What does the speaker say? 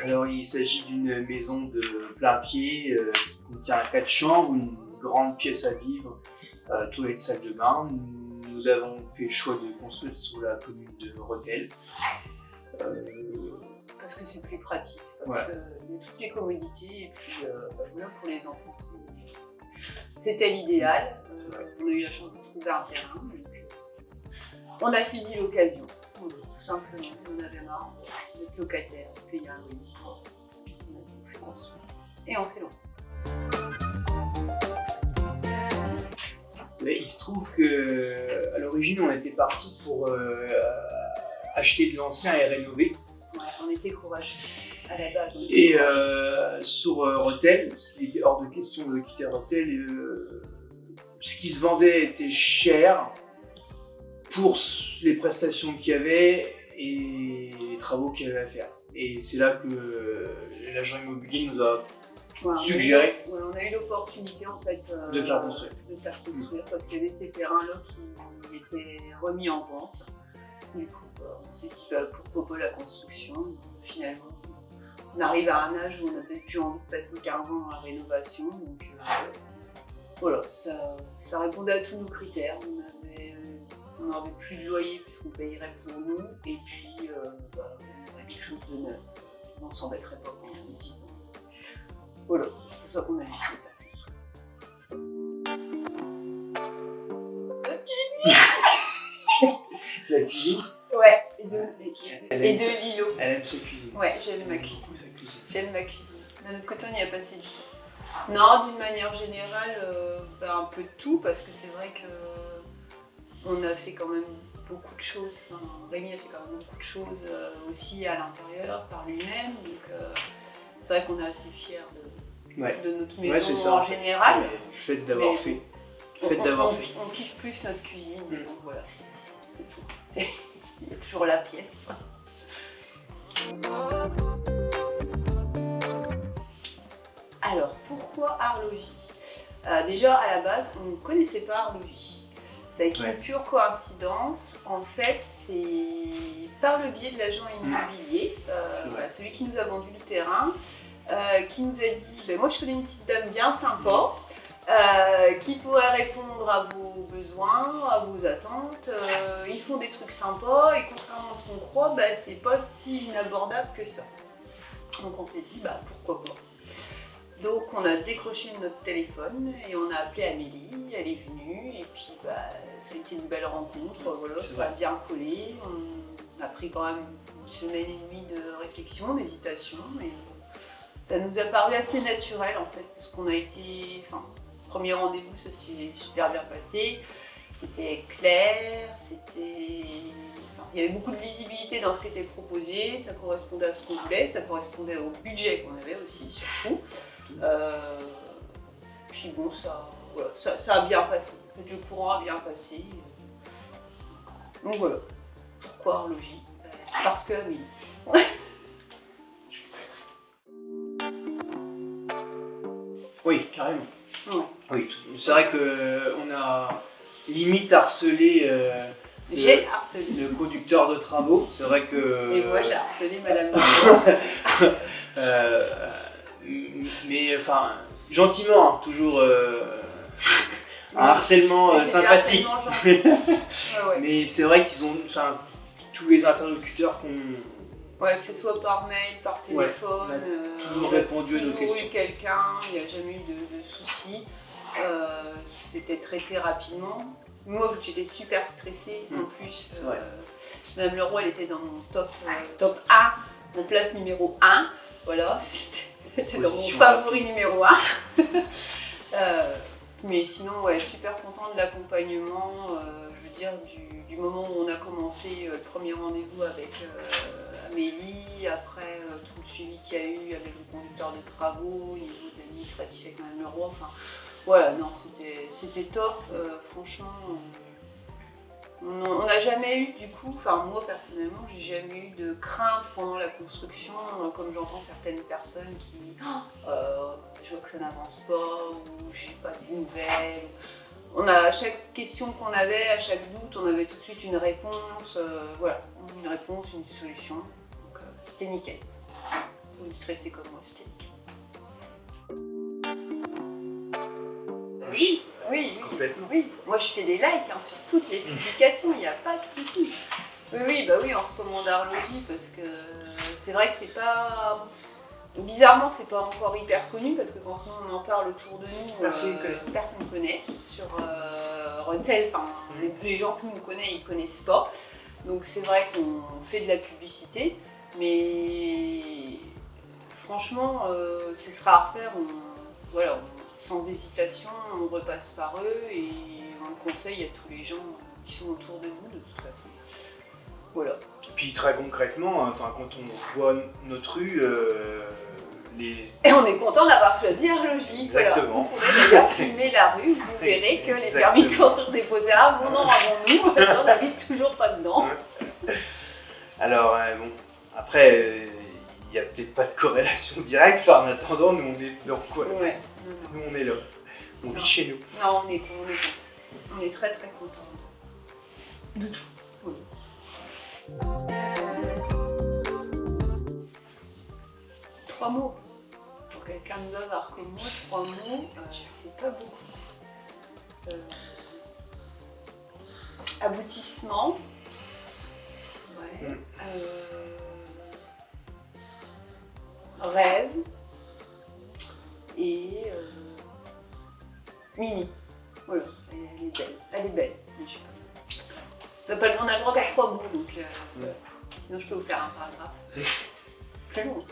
Alors il s'agit d'une maison de plein pied qui contient 4 chambres, une grande pièce à vivre, toilette, salle de bain. Nous avons fait le choix de construire sur la commune de Rethel. Parce que c'est plus pratique, parce Ouais. qu'il y a toutes les commodités et puis voilà, pour les enfants c'était l'idéal. On a eu la chance de trouver un terrain, donc on a saisi l'occasion. Tout simplement, on avait marre d'être locataire, de payer un loyer. On a pu construire et on s'est lancé. Mais il se trouve qu'à l'origine on était parti pour acheter de l'ancien et rénover. Ouais, on était courageux à la base. Et sur Rethel, parce qu'il était hors de question de quitter Rethel, ce qui se vendait était cher pour les prestations qu'il y avait et les travaux qu'il y avait à faire. Et c'est là que l'agent immobilier nous a suggéré on a eu l'opportunité en fait de faire construire. Parce qu'il y avait ces terrains-là qui étaient remis en vente. Du coup, on s'est dit pourquoi pas la construction. Finalement, on arrive à un âge où on a peut-être plus envie de passer 15 ans à la rénovation. Donc voilà, ça répondait à tous nos critères. On n'avait plus de loyer puisqu'on payerait pour nous. Et puis, on aurait quelque chose de neuf. On ne s'embêterait pas pendant 10 ans. Voilà, c'est pour ça qu'on a décidé de faire notre cuisine. La cuisine. Ouais, et de l'îlot. Elle aime sa cuisine. Ouais, j'aime ma cuisine. Sa cuisine. J'aime ma cuisine. De notre côté, on y a passé du temps. Non, d'une manière générale, un peu de tout, parce que c'est vrai que on a fait quand même beaucoup de choses. Enfin, Rémi a fait quand même beaucoup de choses aussi à l'intérieur, par lui-même. Donc, c'est vrai qu'on est assez fiers de notre maison en général. Le fait d'avoir fait. On kiffe plus notre cuisine. Donc voilà, c'est tout. Il y a toujours la pièce. Alors, pourquoi Arlogy ? Déjà, à la base, on ne connaissait pas Arlogy. Ça a été une pure coïncidence. En fait, c'est par le biais de l'agent immobilier, celui qui nous a vendu le terrain, qui nous a dit moi je connais une petite dame bien sympa qui pourrait répondre à vos besoins, à vos attentes. Ils font des trucs sympas et contrairement à ce qu'on croit, c'est pas si inabordable que ça. Donc on s'est dit pourquoi pas. Donc on a décroché notre téléphone et on a appelé Amélie, elle est venue et puis ça a été une belle rencontre, voilà, ça a bien collé. On a pris quand même une semaine et demie de réflexion, d'hésitation et ça nous a paru assez naturel en fait parce qu'on a été, premier rendez-vous ça s'est super bien passé, c'était clair, il y avait beaucoup de visibilité dans ce qui était proposé, ça correspondait à ce qu'on voulait, ça correspondait au budget qu'on avait aussi surtout. Puis bon, ça a bien passé. En fait, le courant a bien passé. Donc voilà. Pourquoi Arlogy ? Parce que Amélie. Oui, carrément. Ouais. Oui, c'est vrai qu'on a limite harcelé J'ai harcelé. le conducteur de travaux. C'est vrai que. Et moi j'ai harcelé Madame mais gentiment, toujours un harcèlement sympathique. Harcèlement gentil. Ouais. Mais c'est vrai qu'ils ont, tous les interlocuteurs qu'on. Ouais, que ce soit par mail, par téléphone, toujours répondu à nos questions. Toujours eu quelqu'un, il n'y a jamais eu de soucis. C'était traité rapidement. Moi, j'étais super stressée en plus. Madame Leroy, elle était dans mon top 1, mon place numéro 1. Voilà, c'était dans mon favori numéro 1. Mais sinon, super contente de l'accompagnement. Je veux dire, du moment où on a commencé le premier rendez-vous avec Amélie, après tout le suivi qu'il y a eu avec le conducteur de travaux, au niveau de l'administratif avec Madame Leroy. Voilà, non, c'était top. Franchement, on n'a jamais eu du coup, moi personnellement, j'ai jamais eu de crainte pendant la construction, comme j'entends certaines personnes qui je vois que ça n'avance pas ou j'ai pas de nouvelles. À chaque question qu'on avait, à chaque doute, on avait tout de suite une réponse, une réponse, une solution. Donc c'était nickel. Vous stressez comme moi, c'était. Oui, Oui, complètement. oui. Moi, je fais des likes hein, sur toutes les publications, il n'y a pas de souci. Oui, on recommande Arlogie parce que c'est vrai que c'est pas. Bizarrement, c'est pas encore hyper connu parce que quand nous on en parle autour de nous, personne ne connaît. Sur Rethel, les gens que nous connaissent, ils connaissent pas. Donc c'est vrai qu'on fait de la publicité, mais franchement, ce sera à refaire. Sans hésitation, on repasse par eux et on le conseille à tous les gens qui sont autour de nous de toute façon. Voilà. Puis très concrètement, quand on voit notre rue, Et on est content d'avoir choisi Arlogie. Exactement. Voilà. Vous pourrez d'ailleurs filmer la rue, vous verrez que les permis de construire déposés à bon an avant nous, on n'habite toujours pas dedans. Alors bon, après, il n'y a peut-être pas de corrélation directe, en attendant, nous on est dedans quoi. Ouais. Nous on est là, on vit chez nous. Non, on est content. On est très très content de tout. Oui. 3 mots. Pour quelqu'un de bavard comme moi, 3 mots, c'est pas beaucoup. Aboutissement. Ouais. Rêve. Et Mimi. Voilà, elle est belle. Elle est belle. On a le droit qu'à 3 mots, donc voilà. Sinon je peux vous faire un paragraphe plus long.